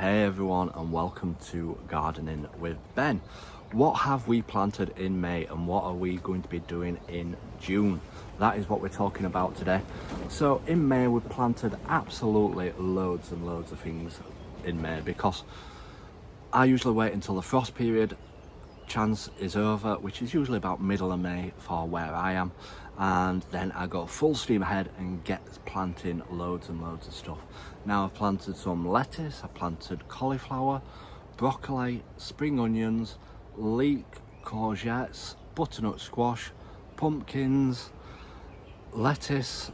Hey everyone, and welcome to Gardening with Ben. What have we planted in May and what are we going to be doing in June? That is what we're talking about today. So in May we planted absolutely loads and loads of things in May because I usually wait until the frost period chance is over, which is usually about middle of May for where I am, and then I go full steam ahead and get planting loads and loads of stuff. Now I've planted some lettuce, I planted cauliflower, broccoli, spring onions, leek, courgettes, butternut squash, pumpkins, lettuce,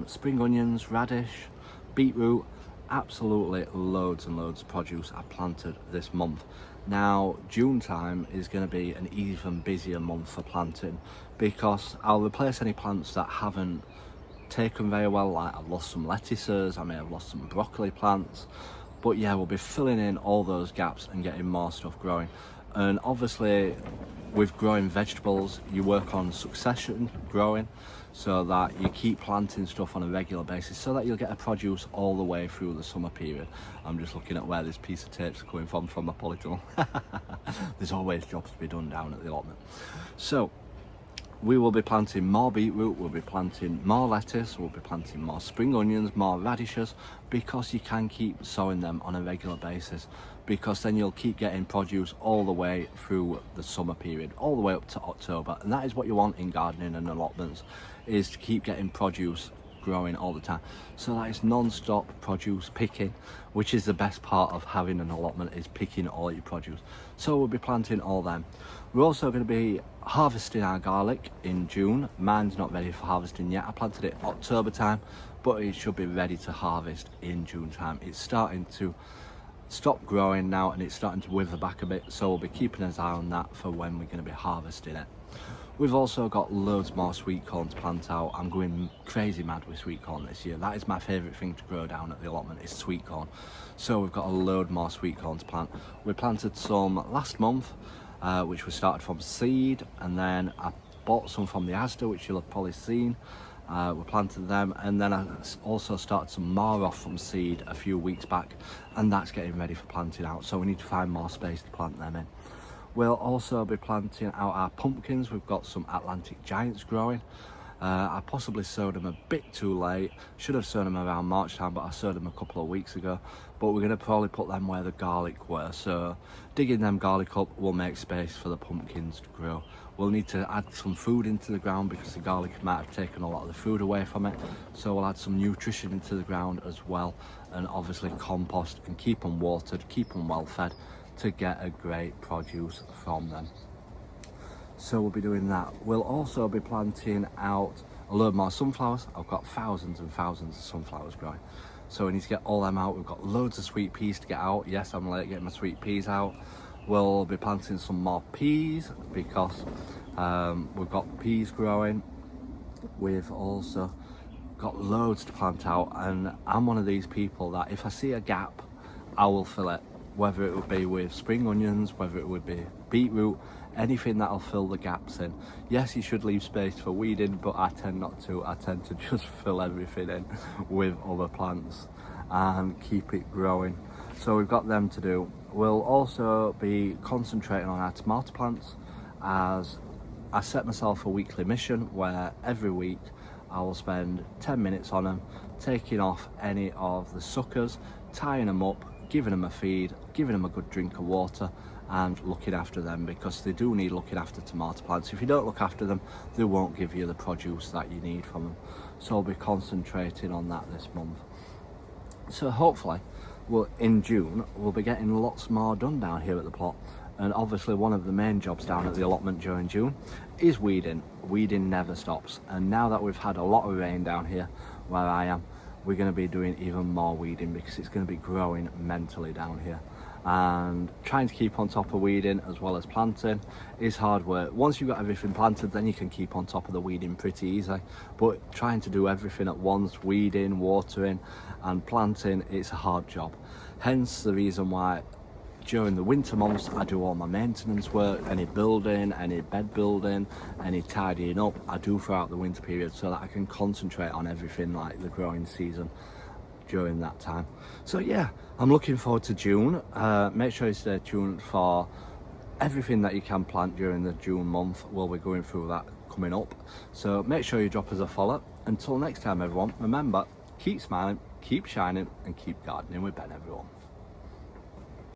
spring onions, radish, beetroot. Absolutely loads and loads of produce I planted this month. Now June time is going to be an even busier month for planting because I'll replace any plants that haven't taken very well, like I've lost some lettuces, I may have lost some broccoli plants, but yeah, we'll be filling in all those gaps and getting more stuff growing. And obviously with growing vegetables you work on succession growing so that you keep planting stuff on a regular basis so that you'll get a produce all the way through the summer period. I'm just looking at where this piece of tape's coming from my polytunnel. There's always jobs to be done down at the allotment. So we will be planting more beetroot, we'll be planting more lettuce, we'll be planting more spring onions, more radishes, because you can keep sowing them on a regular basis, because then you'll keep getting produce all the way through the summer period, all the way up to October. And that is what you want in gardening and allotments, is to keep getting produce growing all the time. So that is non-stop produce picking, which is the best part of having an allotment, is picking all your produce. So we'll be planting all them. We're also going to be harvesting our garlic in June. Mine's not ready for harvesting yet. I planted it October time, but it should be ready to harvest in June time. It's starting to stop growing now and it's starting to wither back a bit, so we'll be keeping an eye on that for when we're going to be harvesting it. We've also got loads more sweet corn to plant out. I'm going crazy mad with sweet corn this year. That is my favourite thing to grow down at the allotment, is sweet corn. So we've got a load more sweet corn to plant. We planted some last month, which we started from seed, and then I bought some from the Asda, which you'll have probably seen. We planted them, and then I also started some more off from seed a few weeks back, and that's getting ready for planting out, so we need to find more space to plant them in. We'll also be planting out our pumpkins. We've got some Atlantic Giants growing. I possibly sowed them a bit too late. Should have sown them around March time, but I sowed them a couple of weeks ago. But we're going to probably put them where the garlic were. So digging them garlic up will make space for the pumpkins to grow. We'll need to add some food into the ground because the garlic might have taken a lot of the food away from it. So we'll add some nutrition into the ground as well, and obviously compost, and keep them watered, keep them well fed to get a great produce from them. So we'll be doing that. We'll also be planting out a load more sunflowers. I've got thousands and thousands of sunflowers growing, so we need to get all them out. We've got loads of sweet peas to get out. Yes, I'm late getting my sweet peas out. We'll be planting some more peas because we've got peas growing. We've also got loads to plant out, and I'm one of these people that if I see a gap, I will fill it, whether it would be with spring onions, whether it would be beetroot, anything that'll fill the gaps in. Yes, you should leave space for weeding, but I tend not to. I tend to just fill everything in with other plants and keep it growing. So we've got them to do. We'll also be concentrating on our tomato plants, as I set myself a weekly mission where every week I will spend 10 minutes on them, taking off any of the suckers, tying them up, giving them a feed, giving them a good drink of water, and looking after them, because they do need looking after, tomato plants. If you don't look after them, they won't give you the produce that you need from them. So I'll be concentrating on that this month. So hopefully, in June, we'll be getting lots more done down here at the plot. And obviously one of the main jobs down at the allotment during June is weeding. Weeding never stops. And now that we've had a lot of rain down here where I am, we're going to be doing even more weeding because it's going to be growing mentally down here. And trying to keep on top of weeding as well as planting is hard work. Once you've got everything planted, then you can keep on top of the weeding pretty easy. But trying to do everything at once, weeding, watering and planting, it's a hard job. Hence the reason why during the winter months I do all my maintenance work, any building, any bed building, any tidying up I do throughout the winter period, so that I can concentrate on everything like the growing season during that time. So yeah, I'm looking forward to June. Make sure you stay tuned for everything that you can plant during the June month. We'll be going through that coming up. So make sure you drop us a follow. Until next time everyone, remember, keep smiling, keep shining and keep gardening with Ben everyone.